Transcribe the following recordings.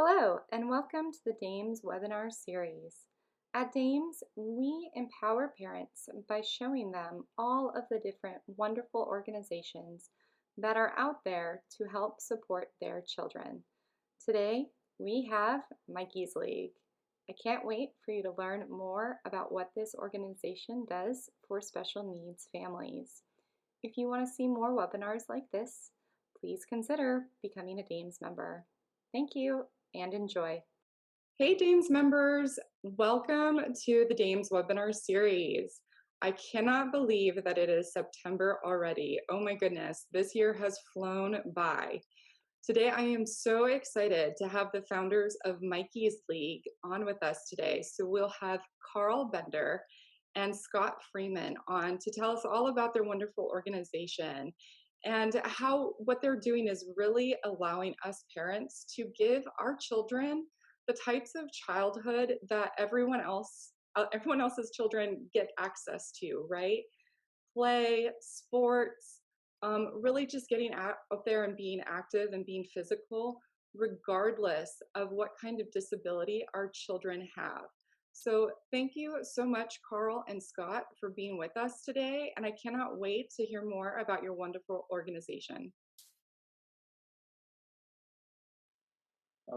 Hello, and welcome to the D.A.M.E.S webinar series. At D.A.M.E.S, we empower parents by showing them all of the different wonderful organizations that are out there to help support their children. Today, we have Mikey's League. I can't wait for you to learn more about what this organization does for special needs families. If you want to see more webinars like this, please consider becoming a D.A.M.E.S member. Thank you and enjoy. Hey D.A.M.E.S members, welcome to the D.A.M.E.S webinar series. I cannot believe that it is September already. Oh my goodness, this year has flown by. Today I am so excited to have the founders of Mikey's League on with us today. So we'll have Karl Bender and Scott Freeman on to tell us all about their wonderful organization and how what they're doing is really allowing us parents to give our children the types of childhood that everyone else's children get access to, right? Play, sports, really just getting out there and being active and being physical, regardless of what kind of disability our children have. So thank you so much, Karl and Scott, for being with us today, and I cannot wait to hear more about your wonderful organization.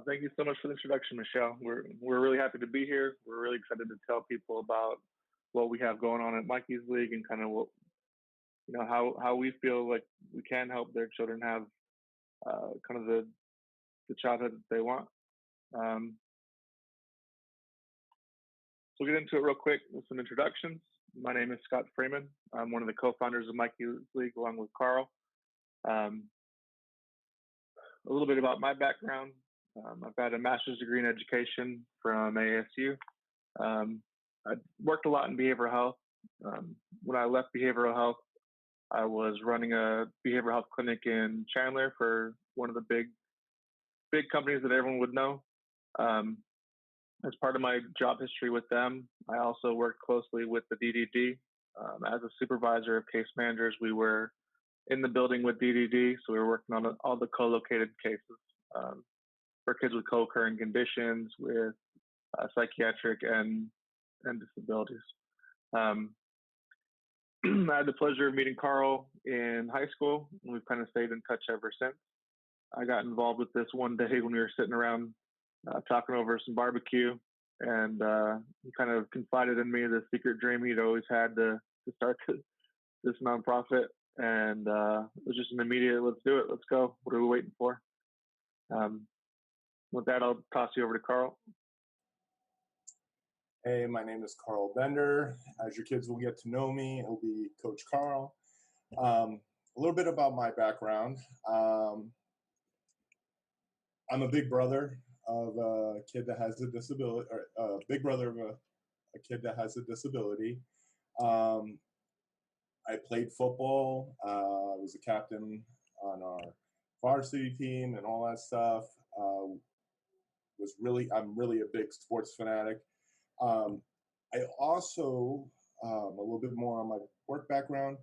Thank you so much for the introduction, Michelle. We're really happy to be here. We're really excited to tell people about what we have going on at Mikey's League and kind of what, how we feel like we can help their children have kind of the childhood that they want. So we'll get into it real quick with some introductions. My name is Scott Freeman. I'm one of the co-founders of Mikey's League along with Karl. A little bit about my background. I've got a master's degree in education from ASU. I worked a lot in behavioral health. When I left behavioral health, I was running a behavioral health clinic in Chandler for one of the big companies that everyone would know. As part of my job history with them, I also worked closely with the DDD. As a supervisor of case managers, we were in the building with DDD, so we were working on all the co-located cases for kids with co-occurring conditions, with psychiatric and disabilities. I had the pleasure of meeting Karl in high school, and we've kind of stayed in touch ever since. I got involved with this one day when we were sitting around talking over some barbecue, and he kind of confided in me the secret dream he'd always had to start this nonprofit, and it was just an immediate, let's do it, let's go. What are we waiting for? With that, I'll toss you over to Karl. Hey, my name is Karl Bender. As your kids will get to know me, it'll be Coach Karl. A little bit about my background. I'm a big brother of a kid that has a disability, or a big brother of a kid that has a disability. I played football. I was a captain on our varsity team and all that stuff. I'm really a big sports fanatic. I also, a little bit more on my work background.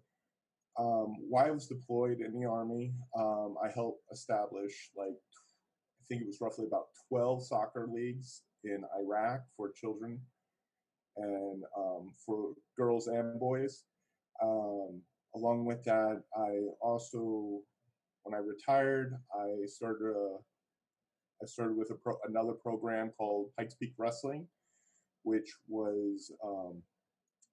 While I was deployed in the Army, I helped establish, I think it was roughly about 12 soccer leagues in Iraq for children and for girls and boys. Along with that, I also, when I retired, I started with another program called Pikes Peak Wrestling, which was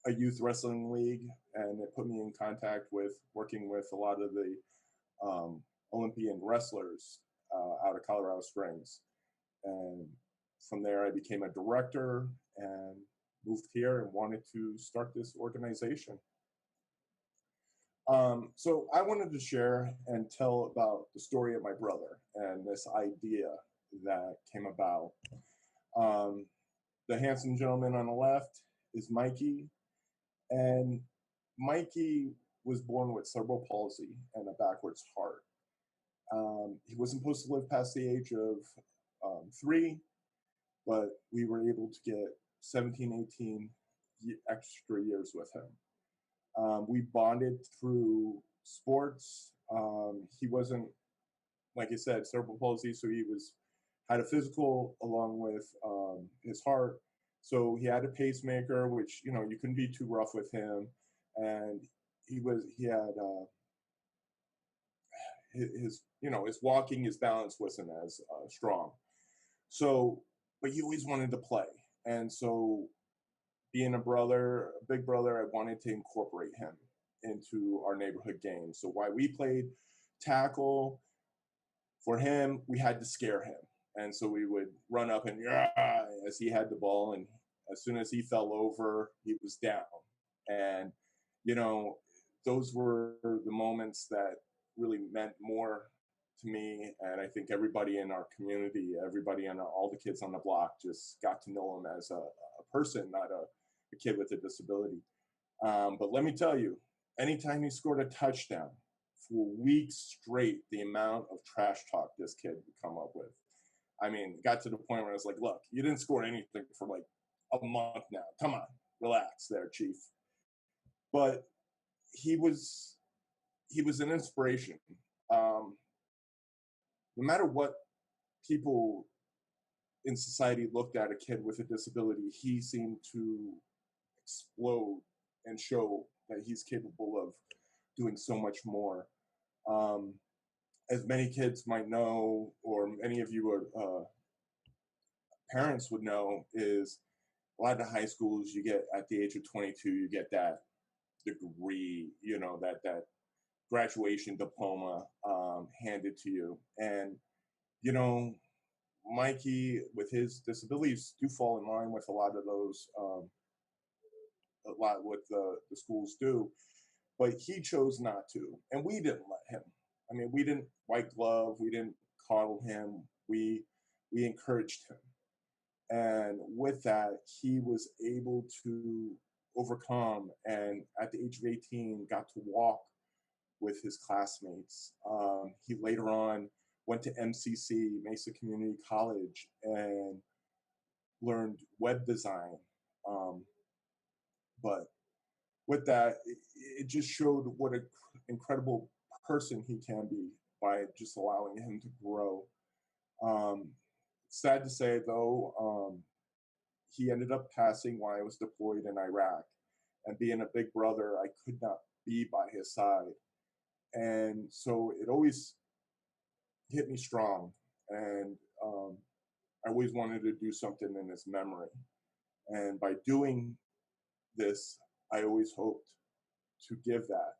a youth wrestling league, and it put me in contact with working with a lot of the Olympian wrestlers out of Colorado Springs. And from there, I became a director and moved here and wanted to start this organization. So I wanted to share and tell about the story of my brother and this idea that came about. The handsome gentleman on the left is Mikey, and Mikey was born with cerebral palsy and a backwards heart. He wasn't supposed to live past the age of 3, but we were able to get 17, 18 extra years with him. We bonded through sports. He wasn't, like I said, cerebral palsy, so he was had a physical along with his heart. So he had a pacemaker, which you couldn't be too rough with him, and he had his his walking, his balance wasn't as strong. So, but he always wanted to play, and so being a big brother, I wanted to incorporate him into our neighborhood games. So while we played tackle, for him, we had to scare him. And so we would run up and yeah, as he had the ball, and as soon as he fell over, he was down. And you know, those were the moments that really meant more to me, and I think everybody in our community, everybody and all the kids on the block just got to know him as a person, not a kid with a disability. But let me tell you, anytime he scored a touchdown, for weeks straight, the amount of trash talk this kid would come up with. I mean, it got to the point where I was like, look, you didn't score anything for like a month now. Come on, relax there, Chief. But he was an inspiration. No matter what people in society looked at a kid with a disability, he seemed to explode and show that he's capable of doing so much more. Um, as many kids might know, or many of you are, parents would know, is a lot of the high schools you get at the age of 22, you get that degree, that graduation diploma handed to you. And, you know, Mikey, with his disabilities, do fall in line with a lot of those, a lot what the schools do. But he chose not to, and we didn't let him. I mean, we didn't white glove, we didn't coddle him, we encouraged him. And with that, he was able to overcome, and at the age of 18, got to walk with his classmates. He later on went to MCC, Mesa Community College, and learned web design. Um, but with that, it just showed what an incredible person he can be by just allowing him to grow. Um, Sad to say, though, he ended up passing while I was deployed in Iraq. And being a big brother, I could not be by his side. And so it always hit me strong. And I always wanted to do something in his memory. And by doing this, I always hoped to give that.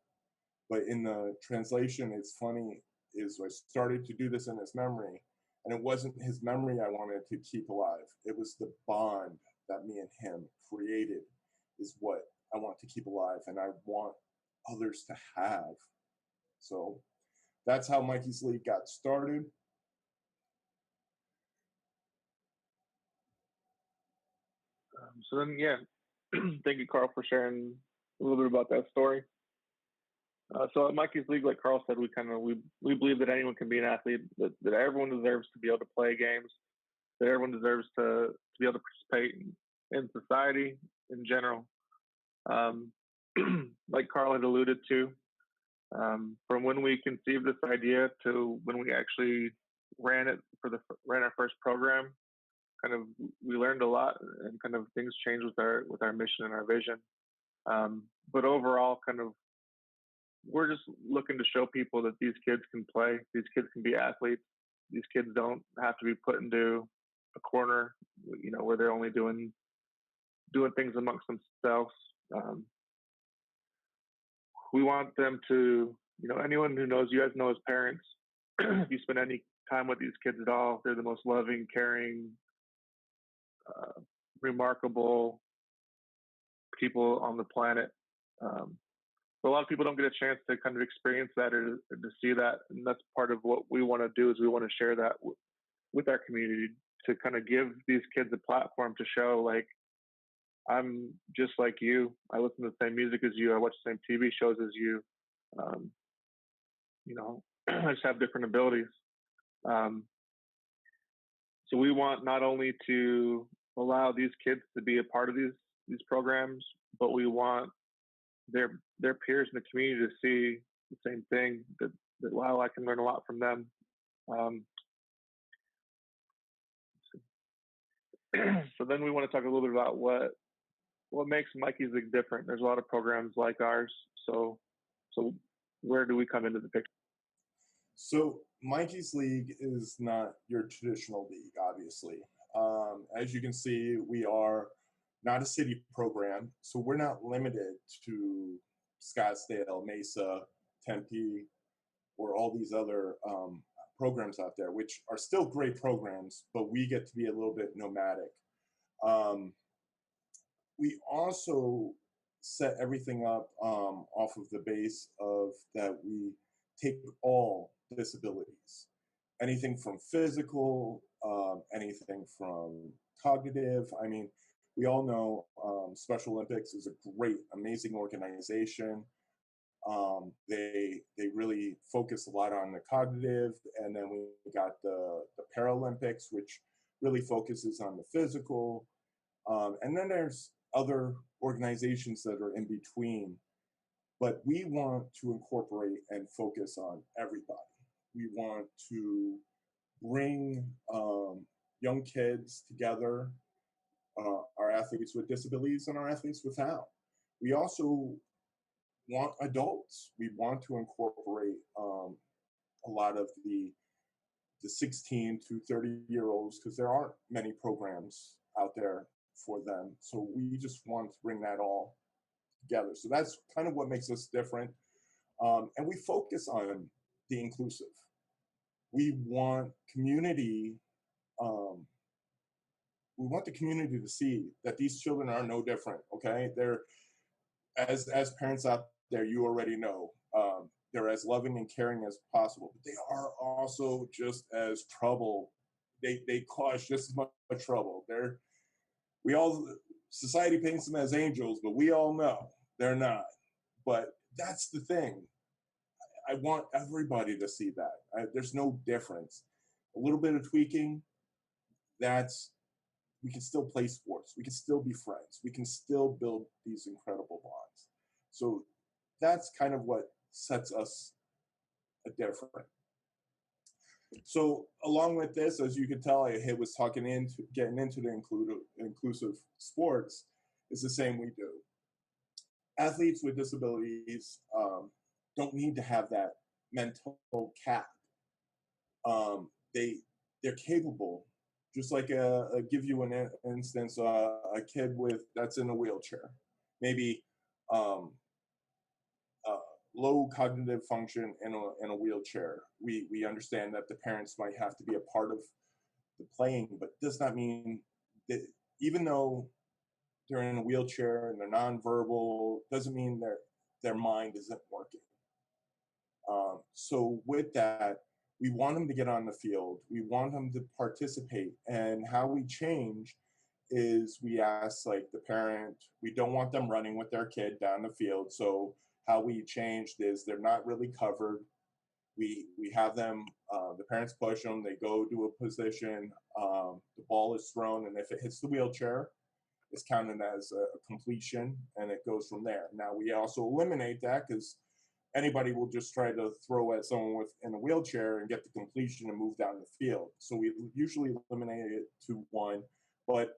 But in the translation, it's funny, is I started to do this in his memory, and it wasn't his memory I wanted to keep alive. It was the bond that me and him created is what I want to keep alive, and I want others to have. So that's how Mikey's League got started. So then, yeah, thank you, Karl, for sharing a little bit about that story. So at Mikey's League, like Karl said, we believe that anyone can be an athlete, that everyone deserves to be able to play games, that everyone deserves to be able to participate in society in general. Like Karl had alluded to, from when we conceived this idea to when we actually ran our first program, kind of we learned a lot, and kind of things changed with our mission and our vision. But overall, kind of we're just looking to show people that these kids can play, these kids can be athletes, these kids don't have to be put into a corner, where they're only doing things amongst themselves. We want them to, anyone who knows, you guys know as parents, if you spend any time with these kids at all, they're the most loving, caring, remarkable people on the planet. But a lot of people don't get a chance to kind of experience that or to see that. And that's part of what we want to do, is we want to share that with our community, to kind of give these kids a platform to show, like, I'm just like you. I listen to the same music as you. I watch the same TV shows as you. I just have different abilities. So we want not only to allow these kids to be a part of these programs, but we want their peers in the community to see the same thing, that wow, I can learn a lot from them. So then we want to talk a little bit about what makes Mikey's League different. There's a lot of programs like ours. So where do we come into the picture? So Mikey's League is not your traditional league, obviously. As you can see, we are not a city program, so we're not limited to Scottsdale, Mesa, Tempe, or all these other programs out there, which are still great programs, but we get to be a little bit nomadic. Um, we also set everything up off of the base of that we take all disabilities, anything from physical, anything from cognitive. I mean, we all know Special Olympics is a great, amazing organization. They really focus a lot on the cognitive, and then we got the Paralympics, which really focuses on the physical. And then there's other organizations that are in between, but we want to incorporate and focus on everybody. We want to bring young kids together, our athletes with disabilities and our athletes without. We also want adults. We want to incorporate a lot of the 16 to 30-year-olds because there aren't many programs out there for them. So we just want to bring that all together. So that's kind of what makes us different. And we focus on the inclusive. We want community. We want the community to see that these children are no different. Okay, they're as parents out there, you already know. They're as loving and caring as possible, but they are also just as trouble. They cause just as much trouble. We all society paints them as angels, but we all know they're not. But that's the thing. I want everybody to see that. There's no difference. A little bit of tweaking, that's we can still play sports. We can still be friends. We can still build these incredible bonds. So that's kind of what sets us different. So along with this, as you could tell, I was getting into the inclusive sports. Is the same we do. Athletes with disabilities don't need to have that mental cap. They're capable. Just like give you an instance, a kid that's in a wheelchair, maybe low cognitive function in a wheelchair. We understand that the parents might have to be a part of the playing, but does not mean that even though they're in a wheelchair and they're nonverbal, doesn't mean their mind isn't working. So with that, we want them to get on the field. We want them to participate. And how we change is we ask like the parent, we don't want them running with their kid down the field. So how we changed is they're not really covered. We have them, the parents push them, they go to a position, the ball is thrown, and if it hits the wheelchair, it's counted as a completion, and it goes from there. Now we also eliminate that because anybody will just try to throw at someone in a wheelchair and get the completion and move down the field. So we usually eliminate it to one. But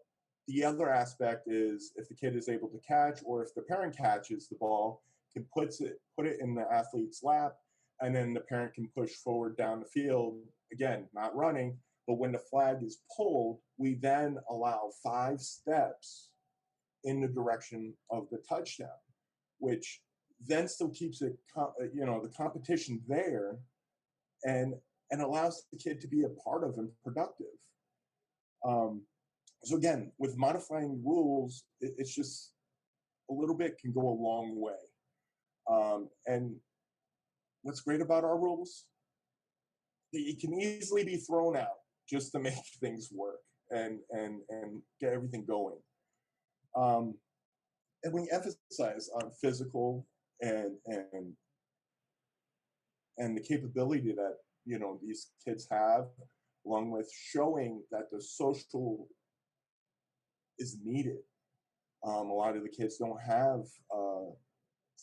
the other aspect is if the kid is able to catch, or if the parent catches the ball, can put it in the athlete's lap, and then the parent can push forward down the field, again, not running, but when the flag is pulled, we then allow 5 steps in the direction of the touchdown, which then still keeps it, the competition there, and allows the kid to be a part of and productive. So again, with modifying rules, it's just a little bit can go a long way. And what's great about our rules, it can easily be thrown out just to make things work and get everything going. And we emphasize on physical and the capability that these kids have, along with showing that the social is needed. A lot of the kids don't have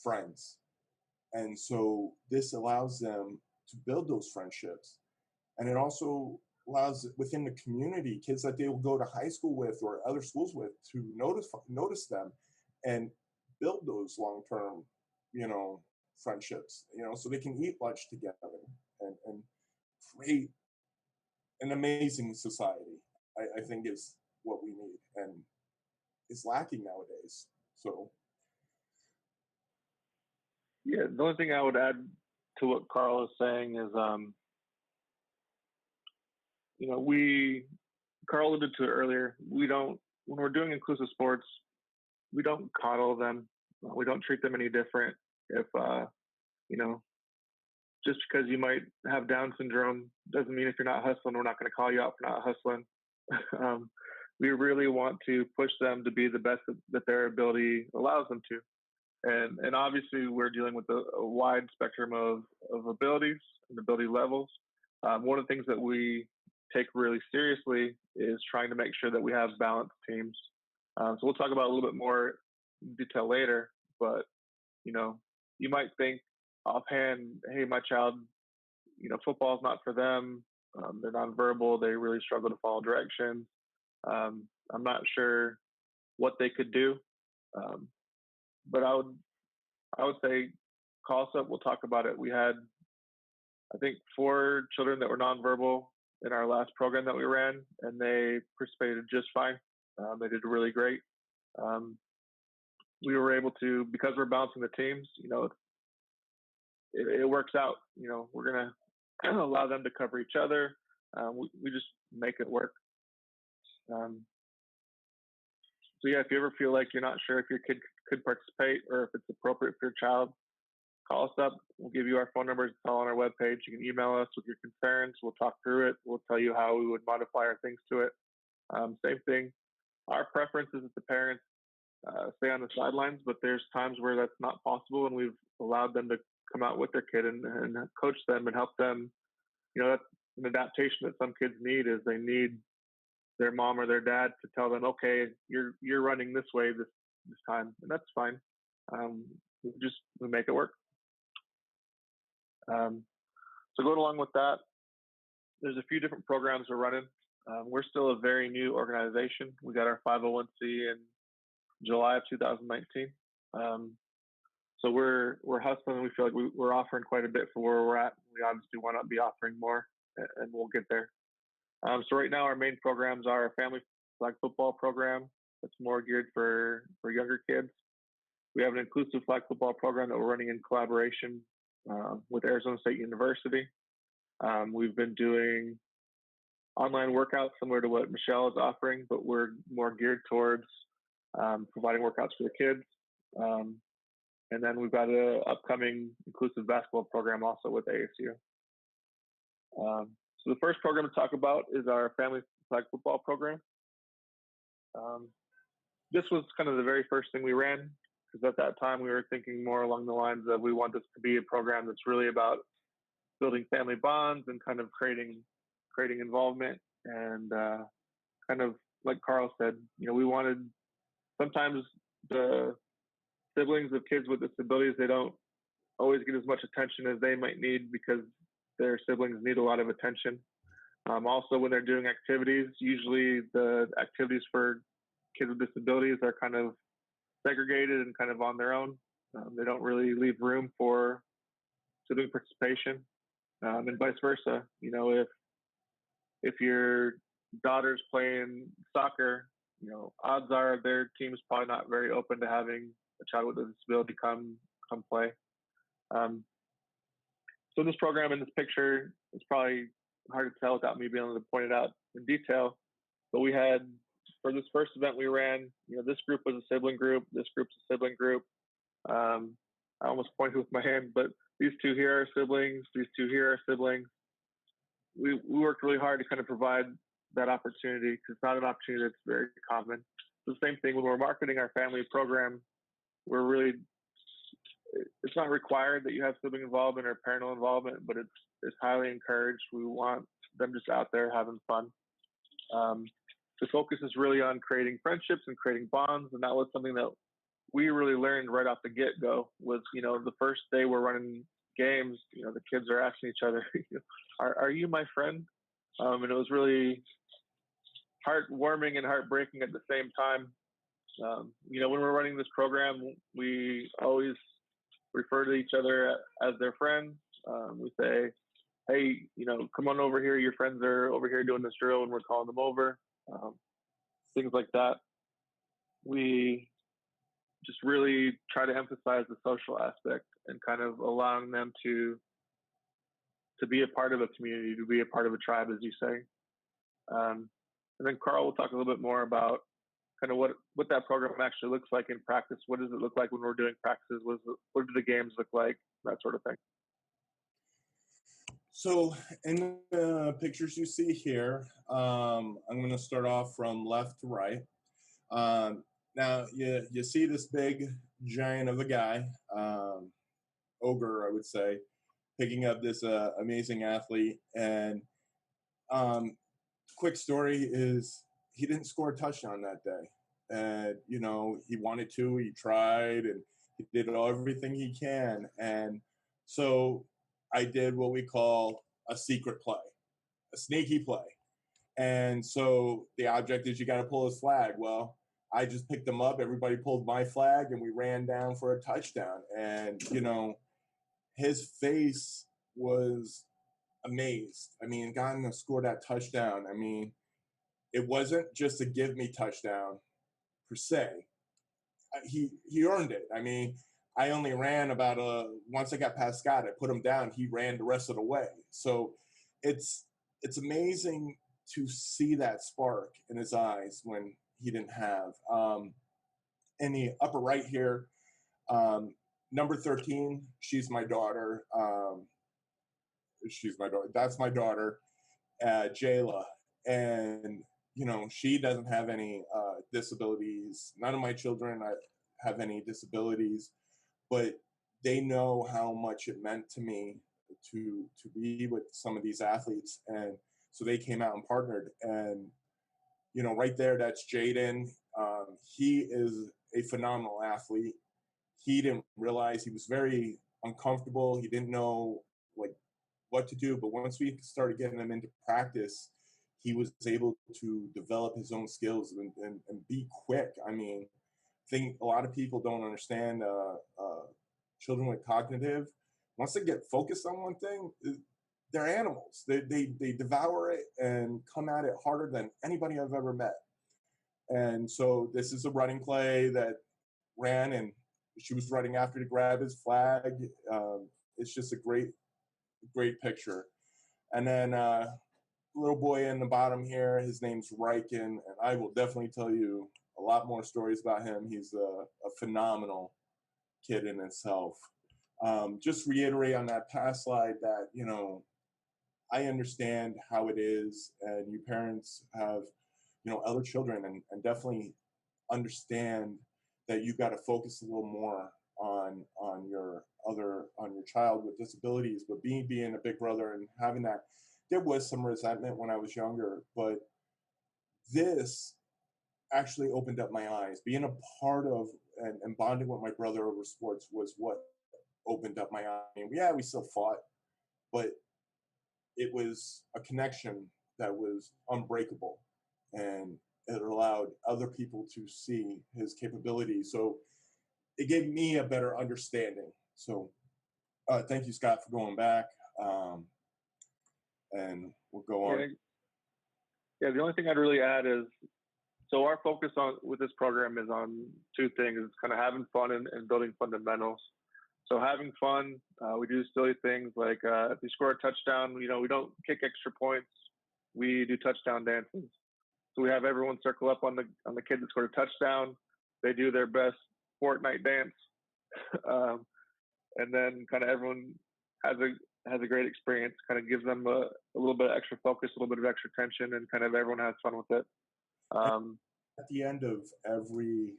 friends, and so this allows them to build those friendships, and it also allows within the community kids that they will go to high school with or other schools with to notice them and build those long-term, you know, friendships, you know, so they can eat lunch together and create an amazing society. I think is what we need and is lacking nowadays. So Yeah, the only thing I would add to what Karl is saying is, you know, Karl alluded to it earlier. We don't, when we're doing inclusive sports, we don't coddle them. We don't treat them any different. If, you know, just because you might have Down syndrome doesn't mean if you're not hustling, we're not going to call you out for not hustling. We really want to push them to be the best that their ability allows them to. And obviously we're dealing with a wide spectrum of abilities and ability levels. One of the things that we take really seriously is trying to make sure that we have balanced teams. So we'll talk about a little bit more in detail later, but you know, you might think offhand, hey, my child, you know, football's not for them. They're nonverbal. They really struggle to follow directions. I'm not sure what they could do. But I would say call us up. We'll talk about it. We had, I think, 4 children that were nonverbal in our last program that we ran, and they participated just fine. They did really great. We were able to, because we're balancing the teams, you know, it works out. You know, we're going to allow them to cover each other. We just make it work. So yeah, if you ever feel like you're not sure if your kid could participate or if it's appropriate for your child, call us up. We'll give you our phone numbers. It's all on our webpage. You can email us with your concerns. We'll talk through it. We'll tell you how we would modify our things to it. Same thing. Our preference is that the parents stay on the sidelines, but there's times where that's not possible, and we've allowed them to come out with their kid and coach them and help them. You know, that's an adaptation that some kids need. Is they need their mom or their dad to tell them, okay, you're running this way this time, and that's fine. We make it work. So going along with that, there's a few different programs we're running. We're still a very new organization. We got our 501c in July of 2019. So we're hustling. We feel like we're offering quite a bit for where we're at. We obviously want to be offering more, and we'll get there. So right now our main programs are our family flag football program. That's more geared for younger kids. We have an inclusive flag football program that we're running in collaboration with Arizona State University. We've been doing online workouts similar to what Michelle is offering, but we're more geared towards providing workouts for the kids. And then we've got an upcoming inclusive basketball program also with ASU. So the first program to talk about is our family flag football program. This was kind of the very first thing we ran, because at that time we were thinking more along the lines of we want this to be a program that's really about building family bonds and kind of creating involvement, and kind of like Karl said, you know, we wanted, sometimes the siblings of kids with disabilities, they don't always get as much attention as they might need because their siblings need a lot of attention. Also, when they're doing activities, usually the activities for kids with disabilities are kind of segregated and kind of on their own. They don't really leave room for sibling participation, and vice versa. You know, if your daughter's playing soccer, you know, odds are their team is probably not very open to having a child with a disability come play. So this program in this picture, it's probably hard to tell without me being able to point it out in detail, but we had, for this first event we ran, you know, this group was a sibling group, this group's a sibling group. I almost pointed with my hand, but these two here are siblings, these two here are siblings. We worked really hard to kind of provide that opportunity, because it's not an opportunity that's very common. The same thing when we're marketing our family program, it's not required that you have sibling involvement or parental involvement, but it's highly encouraged. We want them just out there having fun. The focus is really on creating friendships and creating bonds, and that was something that we really learned right off the get-go. Was, you know, the first day we're running games, you know, the kids are asking each other, are you my friend? And it was really heartwarming and heartbreaking at the same time. When we're running this program, we always refer to each other as their friends. We say, hey, come on over here. Your friends are over here doing this drill, and we're calling them over. Things like that. We just really try to emphasize the social aspect and kind of allowing them to be a part of a community, to be a part of a tribe, as you say. And then Karl will talk a little bit more about kind of what that program actually looks like in practice. What does it look like when we're doing practices? What do the games look like? That sort of thing. So in the pictures you see here, I'm going to start off from left to right. Now you see this big giant of a guy, ogre, I would say, picking up this amazing athlete. And quick story is he didn't score a touchdown that day. And, he wanted to, he tried, and he did everything he can. And so I did what we call a secret play, a sneaky play. And so the object is you got to pull his flag. Well, I just picked him up. Everybody pulled my flag, and we ran down for a touchdown. And, his face was amazed. I mean, God to score that touchdown. I mean, it wasn't just a give me touchdown per se. He earned it. I mean, I only ran about once I got past Scott, I put him down. He ran the rest of the way. So it's amazing to see that spark in his eyes when he didn't have. In the upper right here, number 13, she's my daughter. That's my daughter, Jayla. And, she doesn't have any disabilities. None of my children have any disabilities, but they know how much it meant to me to be with some of these athletes. And so they came out and partnered. And, right there, that's Jaden. He is a phenomenal athlete. He didn't realize, he was very uncomfortable. He didn't know what to do. But once we started getting him into practice, he was able to develop his own skills and be quick. I mean, I think a lot of people don't understand children with cognitive. Once they get focused on one thing, they're animals. They devour it and come at it harder than anybody I've ever met. And so this is a running play that ran, and she was running after to grab his flag. It's just a great picture. And then little boy in the bottom here, his name's Riken, and I will definitely tell you a lot more stories about him. He's a phenomenal kid in itself. Just reiterate on that past slide that, I understand how it is, and you parents have, other children, and definitely understand that you got to focus a little more on your child with disabilities. But being a big brother and having that, there was some resentment when I was younger, but this actually opened up my eyes. Being a part of and bonding with my brother over sports was what opened up my eyes. I mean, yeah, we still fought, but it was a connection that was unbreakable, and it allowed other people to see his capabilities. So it gave me a better understanding. So thank you, Scott, for going back. And we'll go on. Yeah, the only thing I'd really add is, so our focus with this program is on two things. It's kind of having fun and building fundamentals. So having fun, we do silly things like if you score a touchdown, we don't kick extra points. We do touchdown dances. So we have everyone circle up on the kid that scored a touchdown. They do their best Fortnite dance, and then kind of everyone has a great experience. Kind of gives them a little bit of extra focus, a little bit of extra tension, and kind of everyone has fun with it. At the end of every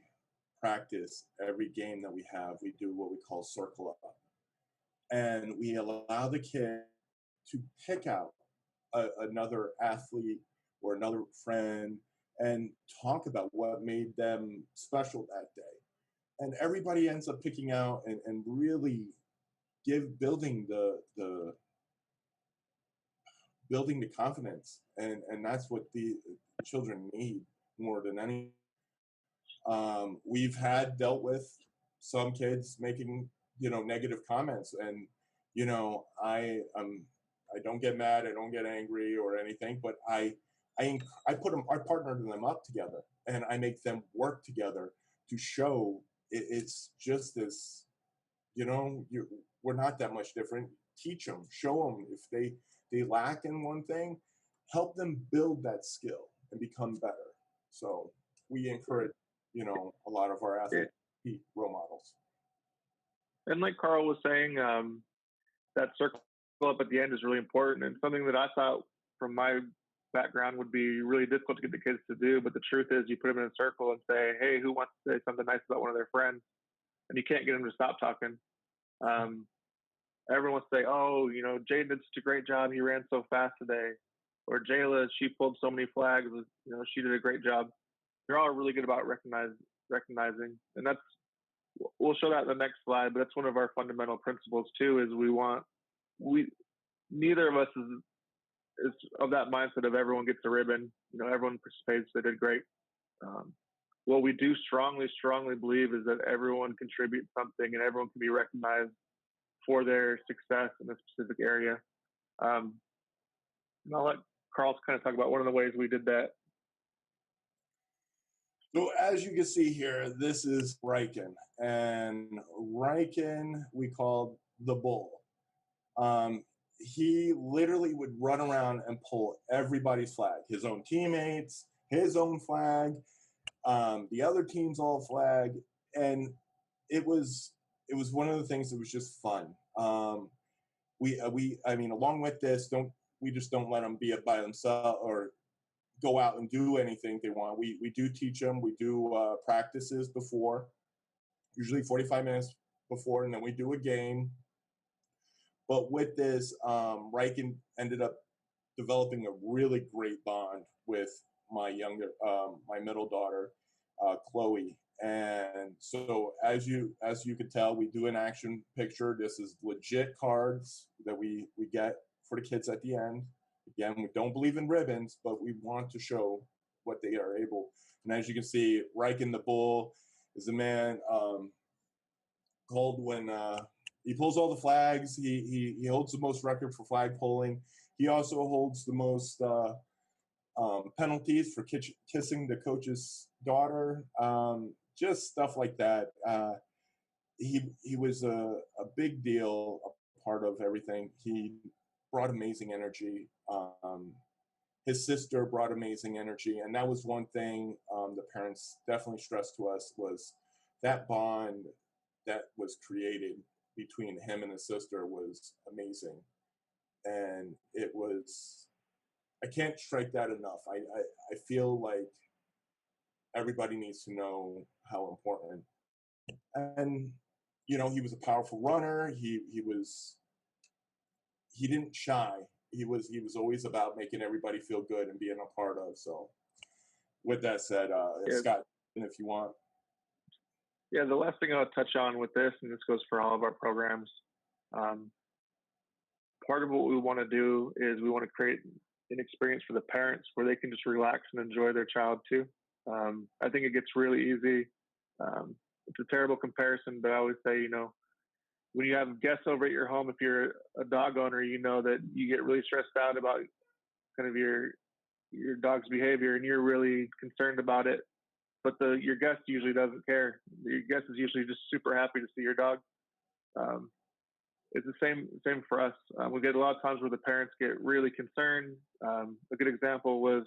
practice, every game that we have, we do what we call circle up, and we allow the kid to pick out another athlete or another friend and talk about what made them special that day. And everybody ends up picking out and really building the building the confidence, and that's what the children need more than any. We've had dealt with some kids making, negative comments, and I don't get mad, I don't get angry or anything, but I put them, I partner them up together, and I make them work together to show it's just this, we're not that much different. Teach them, show them. If they lack in one thing, help them build that skill and become better. So we encourage, a lot of our Yeah. athletes to be role models. And like Karl was saying, that circle up at the end is really important, and something that I thought from my background would be really difficult to get the kids to do. But the truth is, you put them in a circle and say, "Hey, who wants to say something nice about one of their friends?" And you can't get them to stop talking. Everyone wants to say, "Oh, Jaden did such a great job. He ran so fast today," or Jayla, she pulled so many flags. She did a great job. They're all really good about recognizing, and we'll show that in the next slide. But that's one of our fundamental principles too. Is neither of us is of that mindset of everyone gets a ribbon. Everyone participates. They did great. What we do strongly believe is that everyone contributes something, and everyone can be recognized for their success in a specific area. And I'll let Karl kind of talk about one of the ways we did that. So as you can see here, this is Riken, and Riken we called the Bull. He literally would run around and pull everybody's flag, his own teammates, his own flag, the other team's all flag, and it was one of the things that was just fun. Along with this, we just don't let them be by themselves or go out and do anything they want. We do teach them. We do practices before, usually 45 minutes before, and then we do a game. But with this, Riken ended up developing a really great bond with my middle daughter, Chloe. And so as you could tell, we do an action picture. This is legit cards that we get for the kids at the end. Again, we don't believe in ribbons, but we want to show what they are able. And as you can see, Riken the Bull is a man called when he pulls all the flags. He holds the most record for flag pulling. He also holds the most penalties for kissing the coach's daughter. Just stuff like that. He was a big deal, a part of everything. He brought amazing energy. His sister brought amazing energy, and that was one thing the parents definitely stressed to us, was that bond that was created between him and his sister was amazing. And it was, I can't strike that enough. I feel like everybody needs to know how important. And he was a powerful runner. He didn't shy. He was always about making everybody feel good and being a part of. So with that said, Scott, if you want. Yeah, the last thing I'll touch on with this, and this goes for all of our programs, part of what we want to do is we want to create an experience for the parents where they can just relax and enjoy their child too. I think it gets really easy. It's a terrible comparison, but I always say, when you have guests over at your home, if you're a dog owner, you know that you get really stressed out about kind of your dog's behavior, and you're really concerned about it. But your guest usually doesn't care. Your guest is usually just super happy to see your dog. It's the same for us. We get a lot of times where the parents get really concerned. A good example was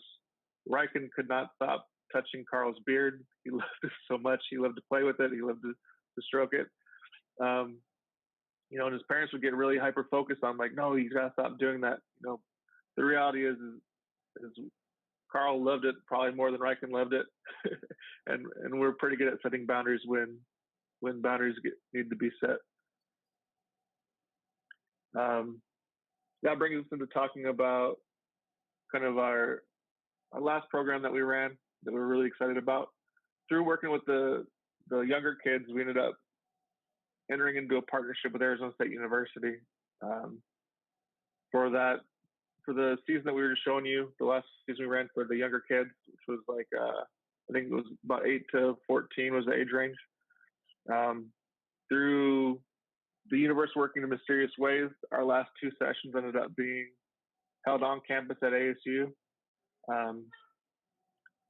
Riken could not stop touching Karl's beard. He loved it so much. He loved to play with it. He loved to stroke it. And his parents would get really hyper focused on, like, no, he's got to stop doing that. The reality is Karl loved it probably more than Riken loved it, and we're pretty good at setting boundaries when boundaries need to be set. That brings us into talking about kind of our last program that we ran that we're really excited about. Through working with the younger kids, we ended up entering into a partnership with Arizona State University for that for the season that we were just showing you, the last season we ran for the younger kids, which was like I think it was about 8 to 14 was the age range. Through the universe working in mysterious ways, our last 2 sessions ended up being held on campus at ASU.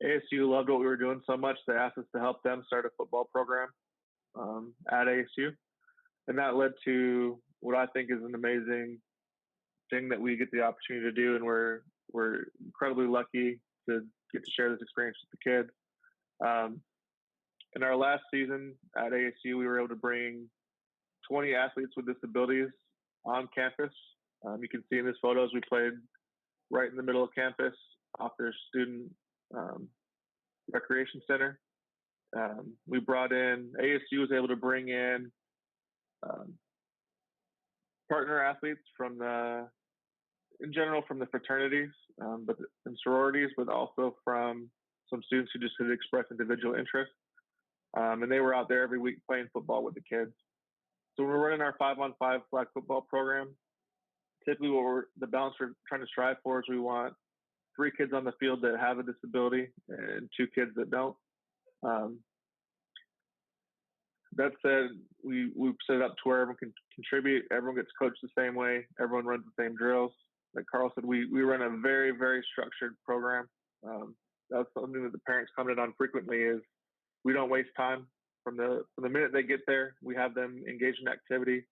ASU loved what we were doing so much, they asked us to help them start a football program at ASU. And that led to what I think is an amazing thing that we get the opportunity to do. And we're incredibly lucky to get to share this experience with the kids. In our last season at ASU, we were able to bring 20 athletes with disabilities on campus. You can see in these photos, we played right in the middle of campus off their student recreation center. We brought in, ASU was able to bring in partner athletes from in general from the fraternities, but and sororities, but also from some students who just had expressed individual interest. And they were out there every week playing football with the kids. So when we're running our 5-on-5 flag football program, typically the balance we're trying to strive for is we want 3 kids on the field that have a disability and 2 kids that don't. That said, we've set it up to where everyone can contribute. Everyone gets coached the same way. Everyone runs the same drills. Like Karl said, we run a very, very structured program. That's something that the parents comment on frequently is we don't waste time. From the minute they get there, we have them engage in activity,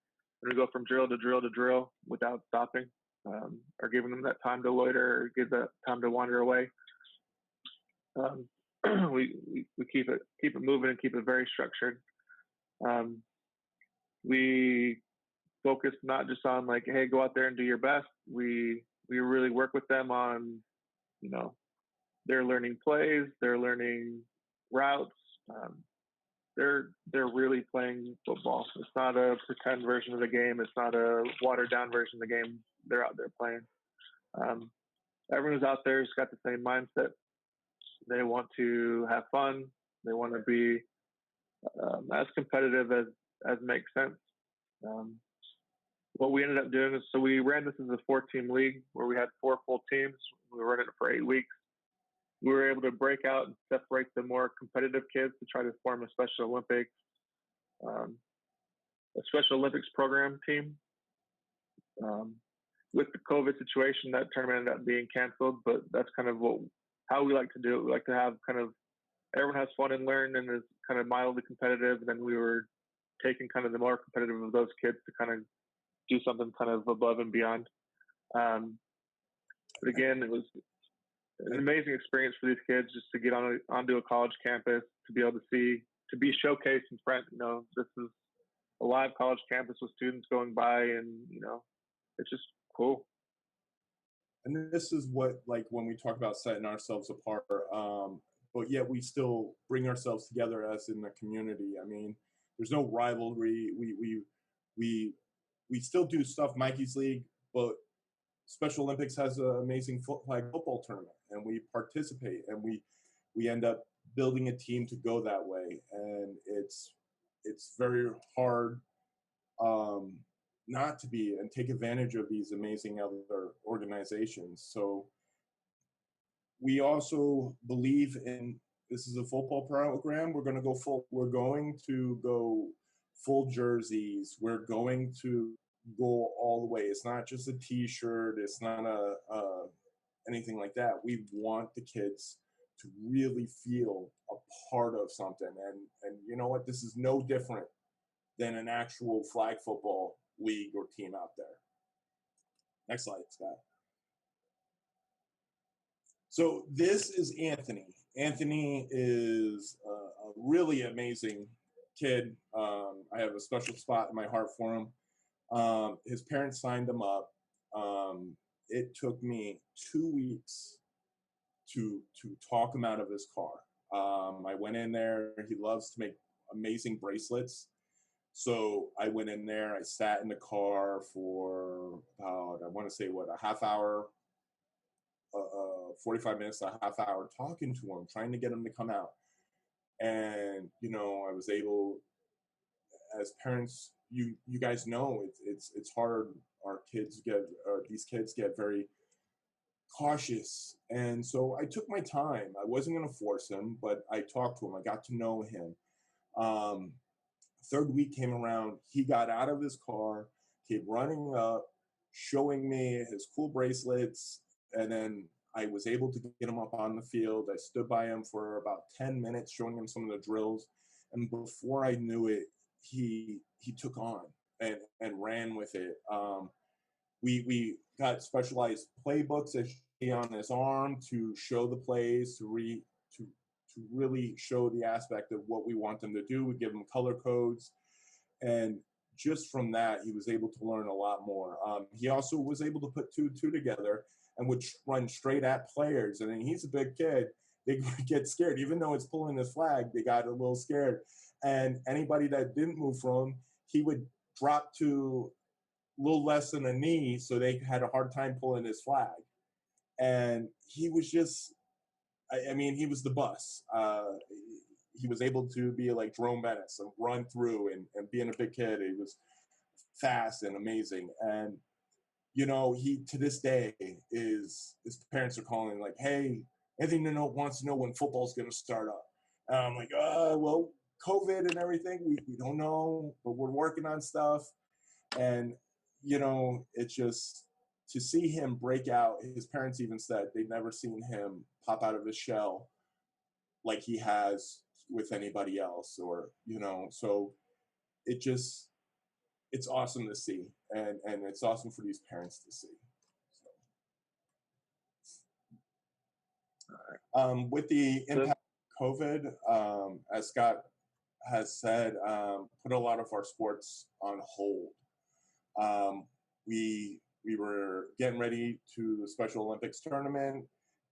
and we go from drill to drill to drill without stopping, or giving them that time to loiter or give that time to wander away. We keep it moving and keep it very structured. We focus not just on like, hey, go out there and do your best. We really work with them on, they're learning plays, they're learning routes. They're really playing football. It's not a pretend version of the game. It's not a watered down version of the game. They're out there playing. Everyone who's out there has got the same mindset. They want to have fun. They want to be as competitive as makes sense. What we ended up doing is, so we ran this as a 4-team league where we had 4 full teams. We were running it for 8 weeks. We were able to break out and separate the more competitive kids to try to form a Special Olympics program team. With the COVID situation, that tournament ended up being canceled, but that's kind of how we like to do it. We like to have kind of everyone has fun and learn and is kind of mildly competitive. And then we were taking kind of the more competitive of those kids to kind of do something kind of above and beyond. But again, it was an amazing experience for these kids just to get onto a college campus, to be able to be showcased in front. This is a live college campus with students going by, and it's just cool. And this is what, like, when we talk about setting ourselves apart, but yet we still bring ourselves together as in the community. I mean, there's no rivalry. We still do stuff, Mikey's League, but Special Olympics has an amazing flag football tournament, and we participate, and we end up building a team to go that way. And it's very hard not to be and take advantage of these amazing other organizations. So we also believe in, this is a football program. We're going to go full jerseys. We're going to go all the way. It's not just a T-shirt. It's not anything like that. We want the kids to really feel a part of something. And you know what? This is no different than an actual flag football league or team out there. Next slide, Scott. So this is Anthony. Anthony is a really amazing kid. I have a special spot in my heart for him. His parents signed him up. It took me 2 weeks to talk him out of his car. I went in there. He loves to make amazing bracelets. So I went in there. I sat in the car for about, I want to say, a half hour, 45 minutes, a half hour, talking to him, trying to get him to come out. And, I was able, as parents, you guys know, it's hard. These kids get very cautious. And so I took my time. I wasn't going to force him, but I talked to him. I got to know him. Um, Third week came around. He got out of his car, came running up, showing me his cool bracelets. And then I was able to get him up on the field. I stood by him for about 10 minutes, showing him some of the drills. And before I knew it, he took on and ran with it. We got specialized playbooks that be on his arm to show the plays, to to really show the aspect of what we want them to do. We give them color codes, and just from that, he was able to learn a lot more. He also was able to put two and two together and would run straight at players. And he's a big kid; they get scared, even though it's pulling his flag. They got a little scared, and anybody that didn't move from him, he would drop to a little less than a knee, so they had a hard time pulling his flag. And he was just, I mean, he was the bus. He was able to be like Jerome Bettis and run through, and being a big kid, he was fast and amazing. And, you know, he, to this day, is, his parents are calling like, hey, Anthony wants to know when football's going to start up. And I'm like, well, COVID and everything, we don't know, but we're working on stuff. And, you know, it's just to see him break out. His parents even said they'd never seen him pop out of his shell like he has with anybody else, or, you know, so it just, it's awesome to see. And it's awesome for these parents to see. With the impact of COVID, as Scott has said, put a lot of our sports on hold. We were getting ready to the Special Olympics tournament,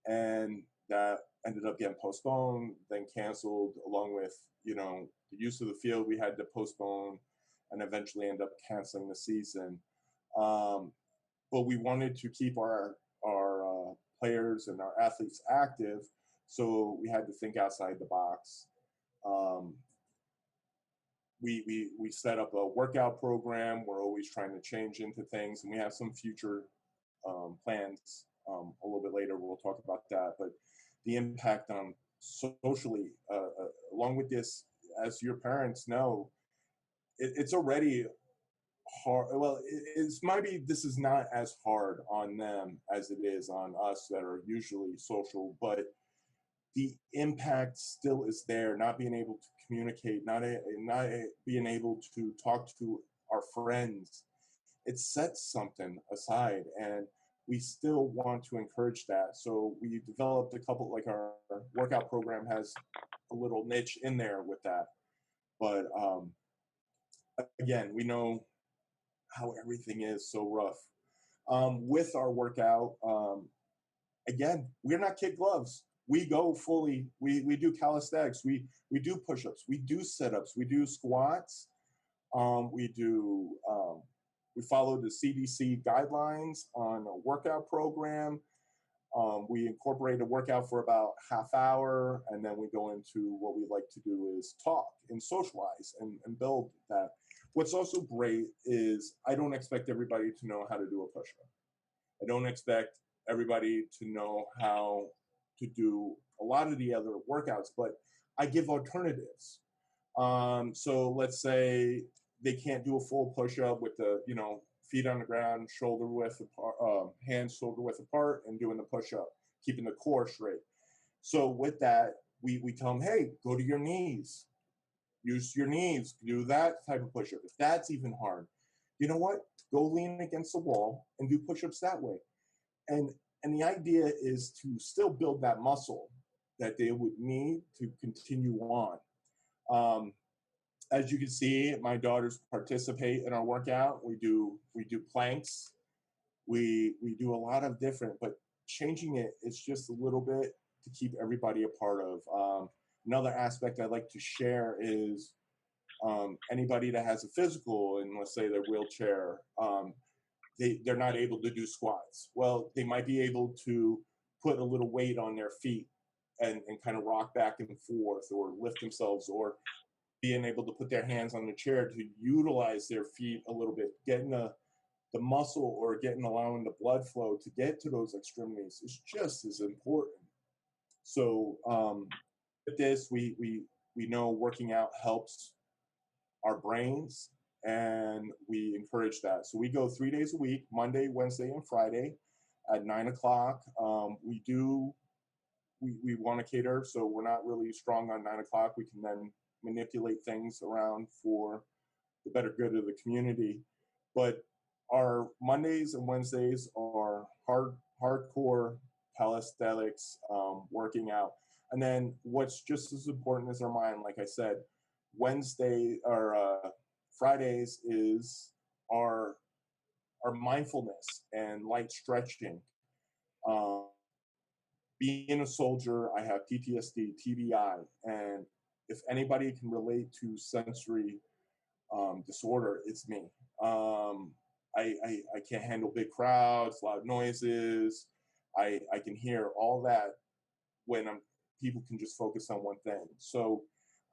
and that ended up getting postponed, then canceled, along with, you know, the use of the field. We had to postpone and eventually end up canceling the season. But we wanted to keep our players and our athletes active, so we had to think outside the box. We set up a workout program. We're always trying to change into things, and we have some future plans a little bit later. We'll talk about that. But the impact on socially, along with this, as your parents know, it's already hard. Well, it's maybe this is not as hard on them as it is on us that are usually social, but the impact still is there. Not being able to communicate, not being able to talk to our friends, it sets something aside, and we still want to encourage that. So we developed a couple, like our workout program has a little niche in there with that. But again, we know how everything is so rough. With our workout, again, we're not kid gloves. We go fully, we do calisthenics, we do push-ups, we do sit-ups, we do squats, we do, we follow the CDC guidelines on a workout program. We incorporate a workout for about half hour, and then we go into what we like to do is talk and socialize and build that. What's also great is I don't expect everybody to know how to do a push-up. I don't expect everybody to know how to do a lot of the other workouts, but I give alternatives. So let's say they can't do a full push-up with the, you know, feet on the ground, shoulder width apart, hands shoulder width apart, and doing the push-up, keeping the core straight. So with that, we tell them, hey, go to your knees, use your knees, do that type of push-up. If that's even hard, you know what? Go lean against the wall and do push-ups that way. And the idea is to still build that muscle that they would need to continue on. As you can see, my daughters participate in our workout. We do planks. We do a lot of different, but changing it is just a little bit to keep everybody a part of. Another aspect I'd like to share is anybody that has a physical, and let's say their wheelchair, they're not able to do squats. Well, they might be able to put a little weight on their feet and kind of rock back and forth, or lift themselves, or being able to put their hands on the chair to utilize their feet a little bit, getting the muscle or allowing the blood flow to get to those extremities is just as important. So with this, we know working out helps our brains, and we encourage that. So we go 3 days a week, Monday, Wednesday, and Friday at 9 o'clock. We want to cater, so we're not really strong on 9 o'clock. We can then manipulate things around for the better good of the community. But our Mondays and Wednesdays are hardcore calisthenics, working out. And then what's just as important as our mind, like I said, Fridays is our mindfulness and light stretching. Um, Being a soldier, I have PTSD, TBI, and if anybody can relate to sensory disorder, it's me. I can't handle big crowds, loud noises. I can hear all that when people can just focus on one thing. So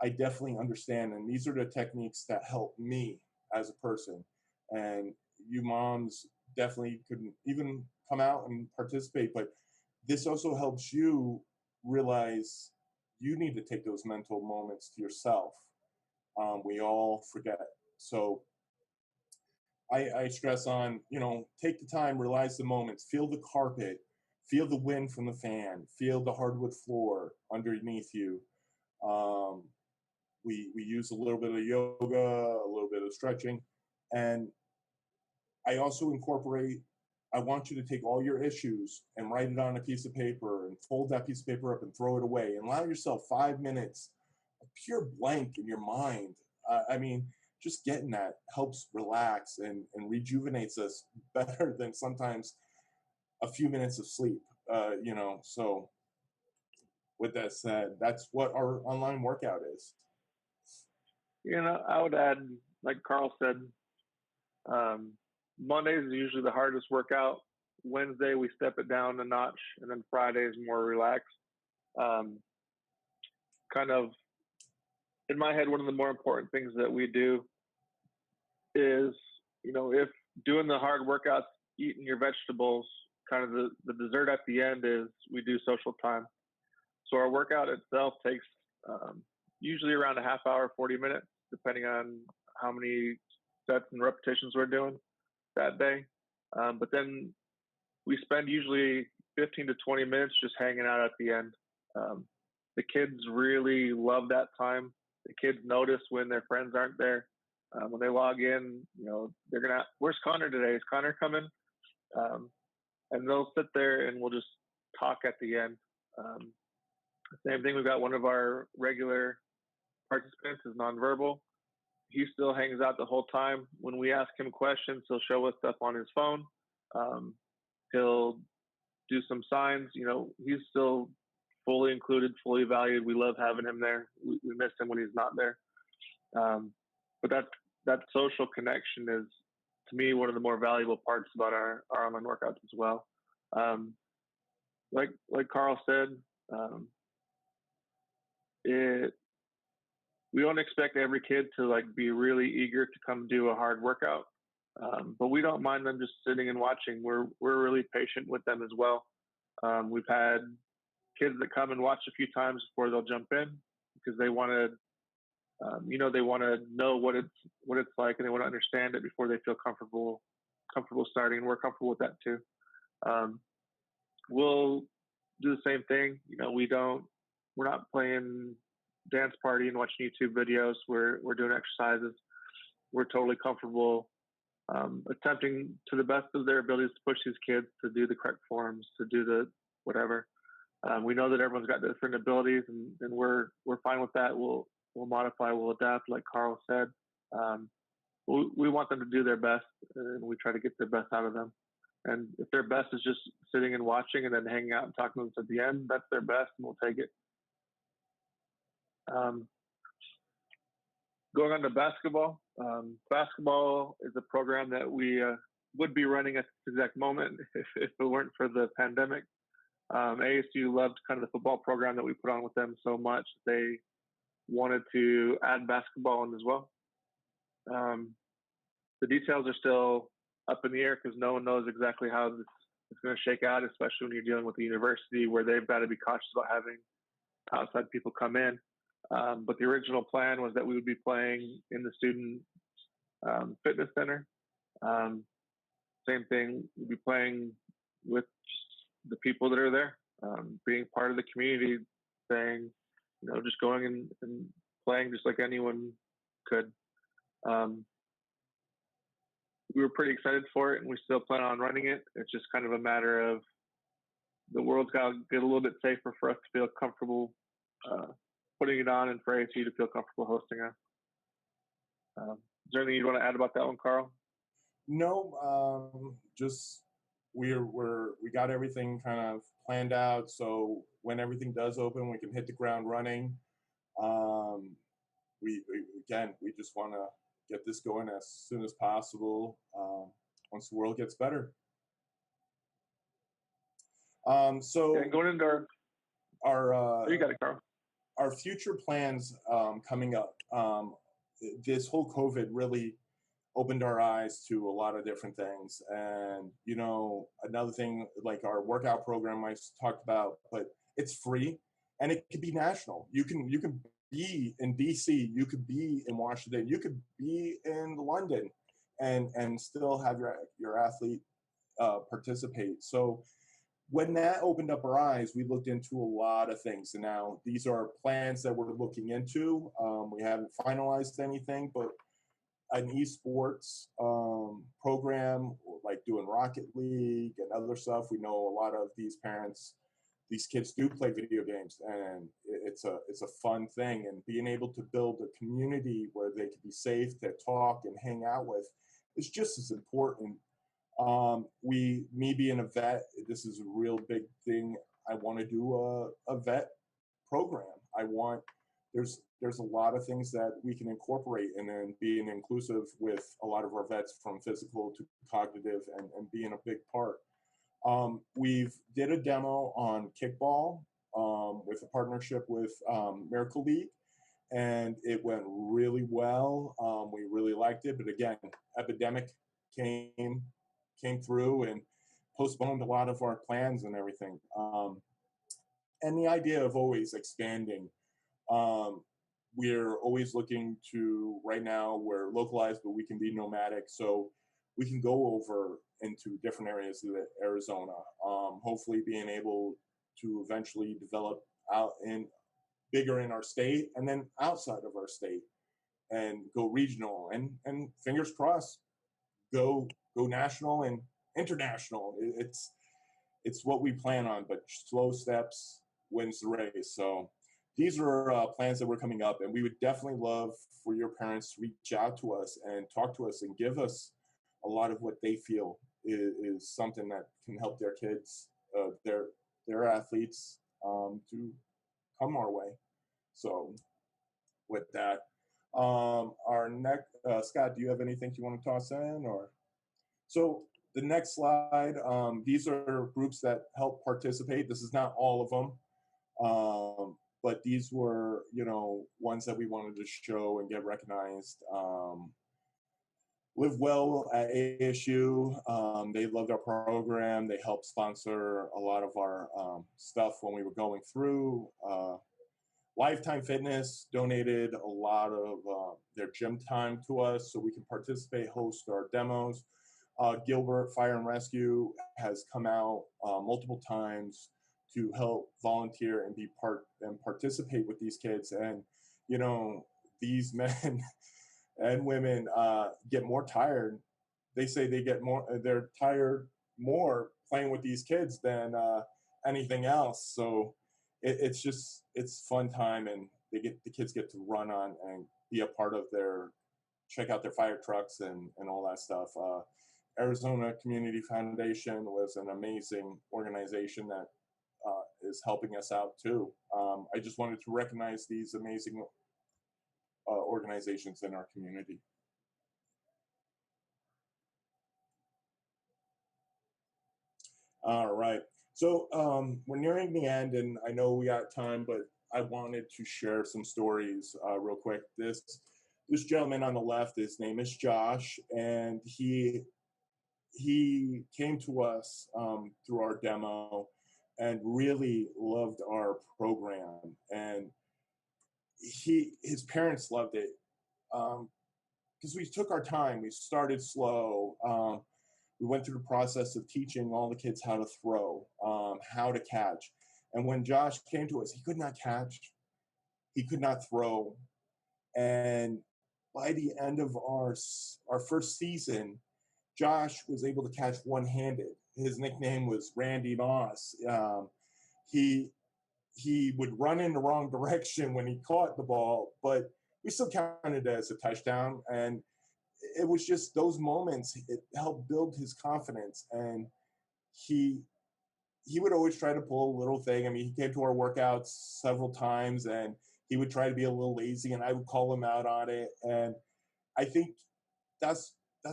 I definitely understand, and these are the techniques that help me as a person. And you moms definitely couldn't even come out and participate, but this also helps you realize you need to take those mental moments to yourself. We all forget. So I stress on, take the time, realize the moments, feel the carpet, feel the wind from the fan, feel the hardwood floor underneath you. We use a little bit of yoga, a little bit of stretching, and I also incorporate. I want you to take all your issues and write it on a piece of paper and fold that piece of paper up and throw it away and allow yourself 5 minutes of pure blank in your mind. Just getting that helps relax and rejuvenates us better than sometimes a few minutes of sleep. So with that said, that's what our online workout is. I would add, like Karl said, Mondays is usually the hardest workout. Wednesday, we step it down a notch, and then Friday is more relaxed. Kind of, in my head, one of the more important things that we do is, if doing the hard workouts, eating your vegetables, kind of the dessert at the end is we do social time. So our workout itself takes usually around a half hour, 40 minutes, depending on how many sets and repetitions we're doing that day. But then we spend usually 15 to 20 minutes just hanging out at the end. The kids really love that time. The kids notice when their friends aren't there. When they log in, they're gonna, where's Connor today? Is Connor coming? And they'll sit there and we'll just talk at the end. Same thing, we've got one of our regular participants is nonverbal. He still hangs out the whole time. When we ask him questions, he'll show us stuff on his phone. He'll do some signs. He's still fully included, fully valued. We love having him there. We miss him when he's not there. But that social connection is, to me, one of the more valuable parts about our online workouts as well. Like Karl said, we don't expect every kid to be really eager to come do a hard workout, but we don't mind them just sitting and watching. We're really patient with them as well. We've had kids that come and watch a few times before they'll jump in because they want to, they want to know what it's like, and they want to understand it before they feel comfortable starting. And we're comfortable with that too. We'll do the same thing. We're not playing dance party and watching YouTube videos. We're doing exercises. We're totally comfortable attempting to the best of their abilities to push these kids to do the correct forms, to do the whatever. We know that everyone's got different abilities, and we're fine with that. We'll modify, we'll adapt, like Karl said. We want them to do their best, and we try to get the best out of them. And if their best is just sitting and watching and then hanging out and talking to us at the end, that's their best, and we'll take it. Going on to basketball. Basketball is a program that we would be running at this exact moment if it weren't for the pandemic. ASU loved kind of the football program that we put on with them so much they wanted to add basketball in as well. The details are still up in the air because no one knows exactly how this is going to shake out, especially when you're dealing with the university where they've got to be cautious about having outside people come in. But the original plan was that we would be playing in the student fitness center. Same thing, we'd be playing with the people that are there, being part of the community, saying, just going and playing just like anyone could. We were pretty excited for it, and we still plan on running it. It's just kind of a matter of the world's got to get a little bit safer for us to feel comfortable putting it on, and for ASU to feel comfortable hosting us. Is there anything you want to add about that one, Karl? No, just we got everything kind of planned out. So when everything does open, we can hit the ground running. We just want to get this going as soon as possible. Once the world gets better. So going into our you got it, Karl. Our future plans coming up. This whole COVID really opened our eyes to a lot of different things, and another thing, like our workout program I talked about, but it's free and it could be national. You can be in DC, you could be in Washington, you could be in London, and still have your athlete participate. So when that opened up our eyes, we looked into a lot of things. And now these are plans that we're looking into. We haven't finalized anything, but an esports program, like doing Rocket League and other stuff. We know a lot of these parents, these kids do play video games, and it's a fun thing. And being able to build a community where they can be safe to talk and hang out with is just as important. Me being a vet, this is a real big thing. I want to do a vet program. There's a lot of things that we can incorporate, and then being inclusive with a lot of our vets, from physical to cognitive, and being a big part. We've did a demo on kickball with a partnership with Miracle League, and it went really well. We really liked it, but again, epidemic came through and postponed a lot of our plans and everything. And the idea of always expanding. We're always looking to, right now we're localized, but we can be nomadic. So we can go over into different areas of Arizona. Hopefully being able to eventually develop out bigger in our state, and then outside of our state, and go regional, and fingers crossed, go national and international. It's what we plan on, but slow steps wins the race. So these are plans that were coming up, and we would definitely love for your parents to reach out to us and talk to us and give us a lot of what they feel is something that can help their kids, their athletes, to come our way. So with that, our next, Scott, do you have anything you want to toss in? Or so the next slide, these are groups that help participate. This is not all of them, but these were, ones that we wanted to show and get recognized. Live Well at ASU, they loved our program. They helped sponsor a lot of our stuff when we were going through. Lifetime Fitness donated a lot of their gym time to us so we can participate, host our demos. Gilbert Fire and Rescue has come out multiple times to help volunteer and be part and participate with these kids. And, these men and women get more tired. They say they're tired more playing with these kids than anything else. So it's fun time, and the kids get to run on and be a part of check out their fire trucks and all that stuff. Arizona Community Foundation was an amazing organization that is helping us out too. I just wanted to recognize these amazing organizations in our community. All right. So we're nearing the end, and I know we got time, but I wanted to share some stories real quick. This gentleman on the left, his name is Josh, and he he came to us through our demo and really loved our program, and his parents loved it because we took our time. We started slow. We went through the process of teaching all the kids how to throw, how to catch. And when Josh came to us, he could not catch, he could not throw. And by the end of our first season, Josh was able to catch one-handed. His nickname was Randy Moss. He would run in the wrong direction when he caught the ball, but we still counted it as a touchdown. And it was just those moments, it helped build his confidence. And he would always try to pull a little thing. I mean, he came to our workouts several times, and he would try to be a little lazy, and I would call him out on it. And I think that's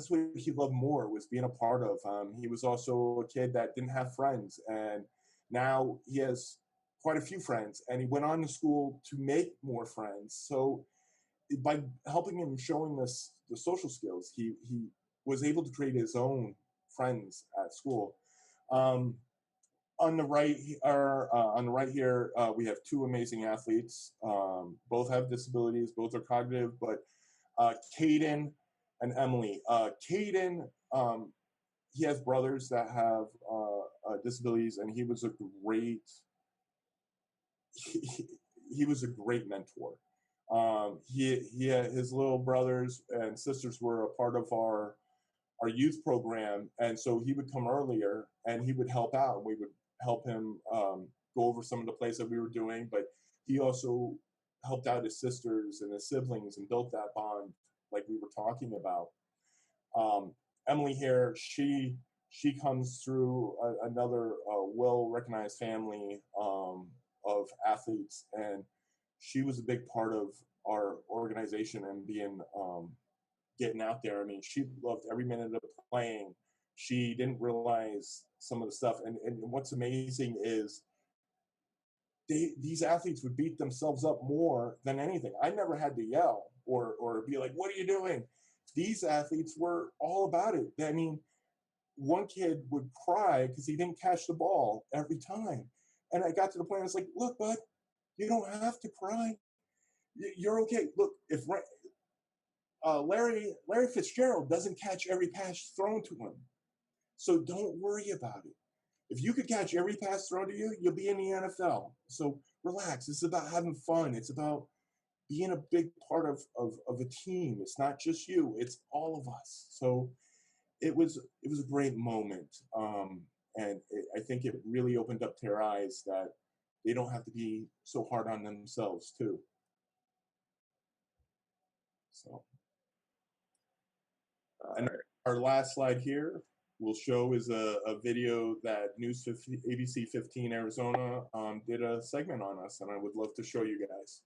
what he loved more, was being a part of. He was also a kid that didn't have friends, and now he has quite a few friends, and he went on to school to make more friends. So by helping him, showing us the social skills, he was able to create his own friends at school. On the right here, we have two amazing athletes. Both have disabilities, both are cognitive, but Caden and Emily. Caden, he has brothers that have disabilities, and he was a great mentor. His little brothers and sisters were a part of our youth program, and so he would come earlier and he would help out. We would help him go over some of the plays that we were doing, but he also helped out his sisters and his siblings and built that bond like we were talking about. Emily here, she comes through another well-recognized family of athletes, and she was a big part of our organization and being getting out there. I mean, she loved every minute of playing. She didn't realize some of the stuff. And what's amazing is these athletes would beat themselves up more than anything. I never had to yell or be like, what are you doing? These athletes were all about it. I mean, one kid would cry because he didn't catch the ball every time. And I got to the point, I was like, look, bud, you don't have to cry. You're okay. Look, if Larry Fitzgerald doesn't catch every pass thrown to him, so don't worry about it. If you could catch every pass thrown to you, you'll be in the NFL. So relax. It's about having fun. It's about being a big part of a team. It's not just you. It's all of us. So it was a great moment, and I think it really opened up their eyes that they don't have to be so hard on themselves too. So, and our last slide here will show is a video that ABC 15 Arizona did a segment on us, and I would love to show you guys.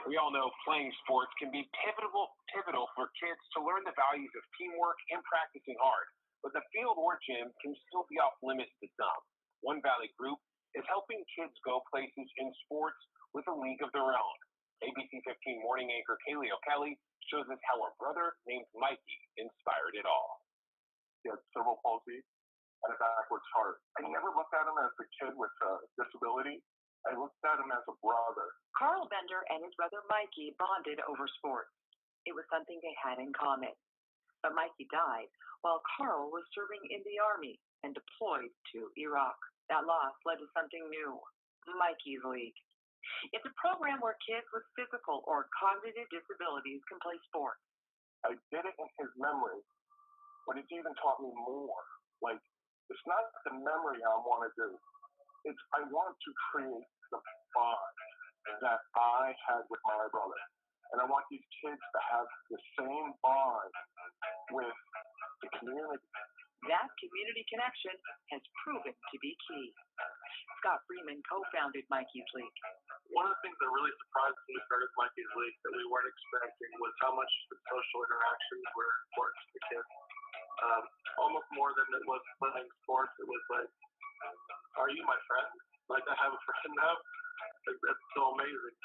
We all know playing sports can be pivotal for kids to learn the values of teamwork and practicing hard. But the field or gym can still be off limits to some. One Valley group is helping kids go places in sports with a league of their own. ABC 15 morning anchor Kaylee O'Kelly shows us how a brother named Mikey inspired it all. He had cerebral palsy and a backwards heart. I never looked at him as a kid with a disability. I looked at him as a brother. Karl Bender and his brother Mikey bonded over sports. It was something they had in common. But Mikey died while Karl was serving in the Army and deployed to Iraq. That loss led to something new, Mikey's League. It's a program where kids with physical or cognitive disabilities can play sports. I did it in his memory, but it's even taught me more. Like, it's not the memory I want to do. It's I want to create the bond that I had with my brother. And I want these kids to have the same bond with the community. That community connection has proven to be key. Scott Freeman co-founded Mikey's League. One of the things that really surprised me when we started Mikey's League that we weren't expecting was how much the social interactions were important to the kids. Almost more than it was playing sports. It was like, are you my friend? Like, I have a friend now. Like, that's so amazing.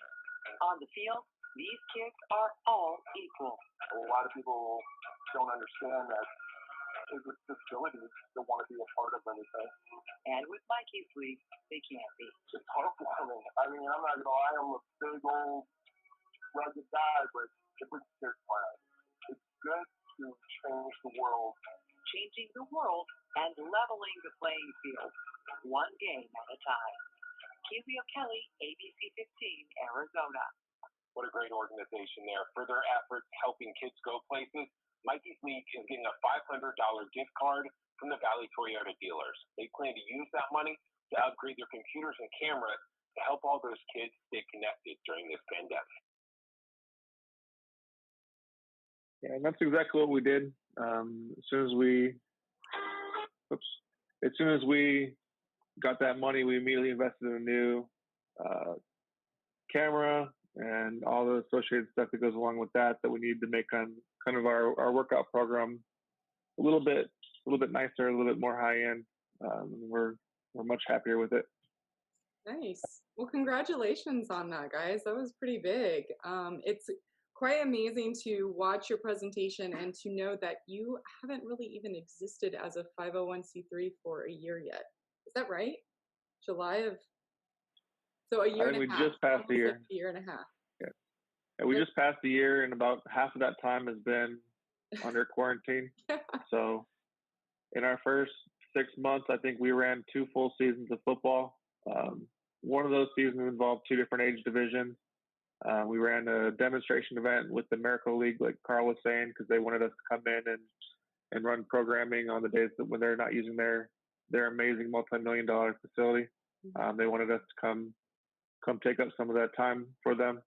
On the field, These kids are all equal. A lot of people don't understand that kids with disabilities don't want to be a part of anything. And with Mikey's league, they can't be. It's heartwarming. I mean, I'm not going to lie, I'm a big old rugged guy, but it was kids class. It's good to change the world. Changing the world and leveling the playing field, one game at a time. Keely O'Kelly, ABC 15, Arizona. What a great organization there. For their efforts helping kids go places, Mikey's League is getting a $500 gift card from the Valley Toyota dealers. They plan to use that money to upgrade their computers and cameras to help all those kids stay connected during this pandemic. Yeah, and that's exactly what we did. As soon as we got that money, we immediately invested in a new camera and all the associated stuff that goes along with that we need to make kind of our workout program a little bit nicer, a little bit more high end. We're much happier with it. Nice. Well, congratulations on that, guys. That was pretty big. It's quite amazing to watch your presentation and to know that you haven't really even existed as a 501c3 for a year yet. Is that right? July of, so a year and a half. We just passed a year. A year and a half. Yeah. And we just passed a year, and about half of that time has been under quarantine. So in our first 6 months, I think we ran 2 full seasons of football. One of those seasons involved 2 different age divisions. We ran a demonstration event with the Miracle League, like Karl was saying, because they wanted us to come in and run programming on the days when they're not using their amazing multi-million-dollar facility. They wanted us to come take up some of that time for them.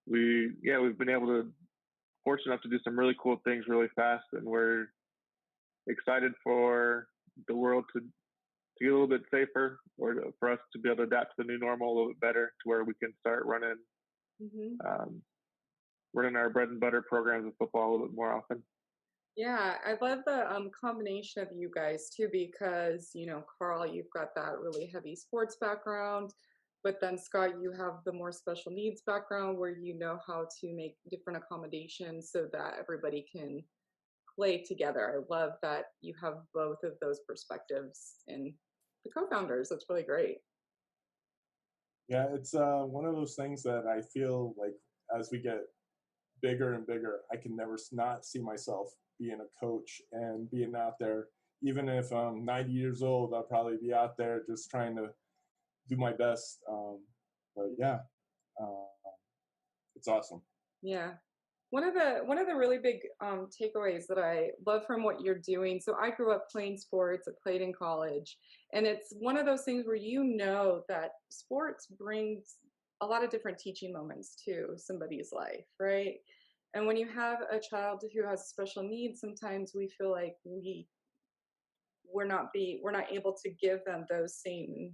We've been fortunate enough to do some really cool things really fast, and we're excited for the world to get a little bit safer, or for us to be able to adapt to the new normal a little bit better, to where we can start running our bread and butter programs of football a little bit more often. Yeah, I love the combination of you guys too, because, Karl, you've got that really heavy sports background, but then Scott, you have the more special needs background where you know how to make different accommodations so that everybody can play together. I love that you have both of those perspectives in the co-founders. That's really great. Yeah, it's one of those things that I feel like as we get bigger and bigger, I can never not see myself being a coach and being out there. Even if I'm 90 years old, I'll probably be out there just trying to do my best. But yeah, it's awesome. Yeah. One of the really big takeaways that I love from what you're doing. So I grew up playing sports. I played in college, and it's one of those things where that sports brings a lot of different teaching moments to somebody's life, right? And when you have a child who has special needs, sometimes we feel like we're not able to give them those same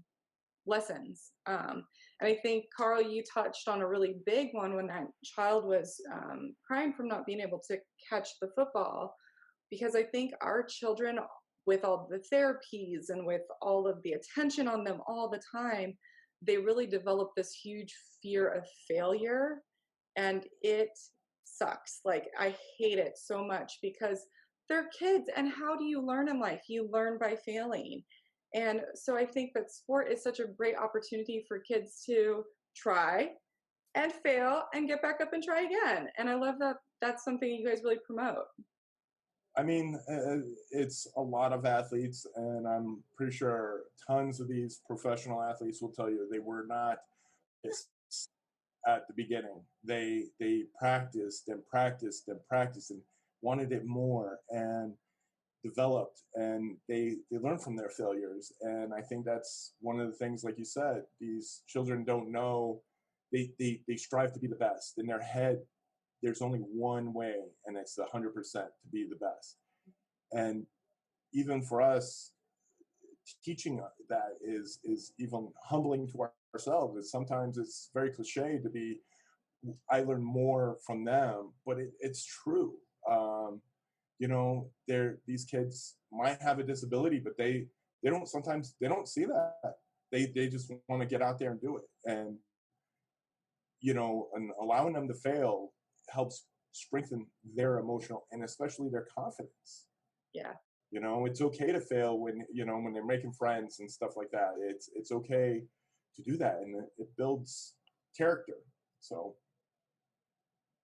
lessons. And I think, Karl, you touched on a really big one when that child was crying from not being able to catch the football, because I think our children, with all the therapies and with all of the attention on them all the time, they really develop this huge fear of failure, and it sucks. Like, I hate it so much because they're kids, and how do you learn in life? You learn by failing. And so I think that sport is such a great opportunity for kids to try and fail and get back up and try again. And I love that that's something you guys really promote. I mean, it's a lot of athletes, and I'm pretty sure tons of these professional athletes will tell you they were not at the beginning. They practiced and practiced and practiced and wanted it more, and developed, and they learn from their failures. And I think that's one of the things, like you said, these children don't know. They strive to be the best. In their head, there's only one way, and it's 100% to be the best. And even for us, teaching that is even humbling to ourselves. Sometimes it's very cliche to be, I learn more from them, but it's true. These kids might have a disability, but they don't see that. They just want to get out there and do it. And and allowing them to fail helps strengthen their emotional and especially their confidence. Yeah. It's okay to fail when they're making friends and stuff like that. It's okay to do that, and it builds character. So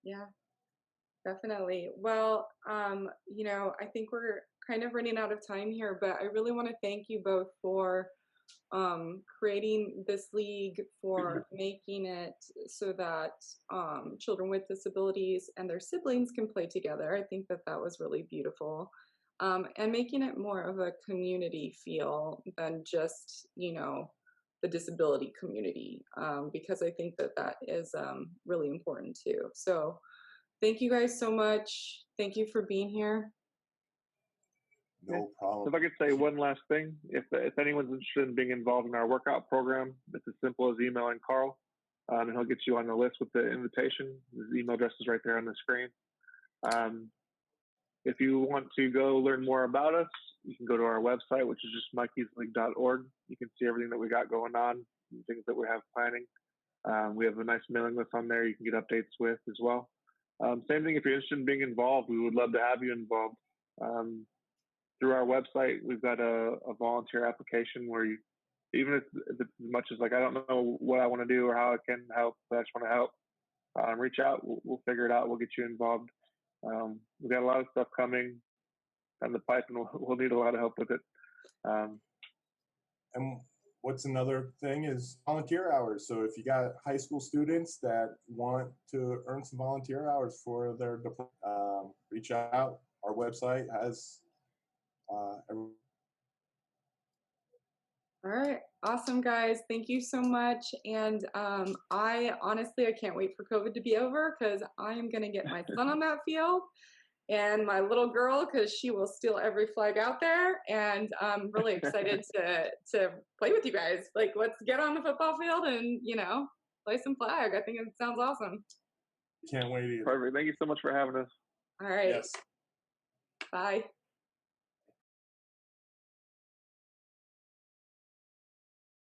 Yeah, definitely. Well, I think we're kind of running out of time here, but I really want to thank you both for creating this league, for making it so that children with disabilities and their siblings can play together. I think that that was really beautiful. And making it more of a community feel than just, the disability community, because I think that that is really important too. So thank you guys so much. Thank you for being here. no problem. So if I could say one last thing, if anyone's interested in being involved in our workout program, it's as simple as emailing Karl, and he'll get you on the list with the invitation. His email address is right there on the screen. If you want to go learn more about us, you can go to our website, which is just mikeysleague.org. You can see everything that we got going on, things that we have planning. We have a nice mailing list on there you can get updates with as well. Same thing, if you're interested in being involved, we would love to have you involved. Through our website, we've got a volunteer application where you, even if it's as much as like, I don't know what I want to do or how I can help, but I just want to help, reach out. We'll figure it out. We'll get you involved. We've got a lot of stuff coming down the pipe, and we'll need a lot of help with it. And what's another thing is volunteer hours. So if you got high school students that want to earn some volunteer hours for their diploma, reach out. Our website has All right. Awesome, guys. Thank you so much. And I can't wait for COVID to be over, because I'm going to get my son on that field and my little girl, because she will steal every flag out there. And I'm really excited to play with you guys. Like, let's get on the football field and, play some flag. I think it sounds awesome. Can't wait either. Perfect. Thank you so much for having us. All right. Yes. Bye.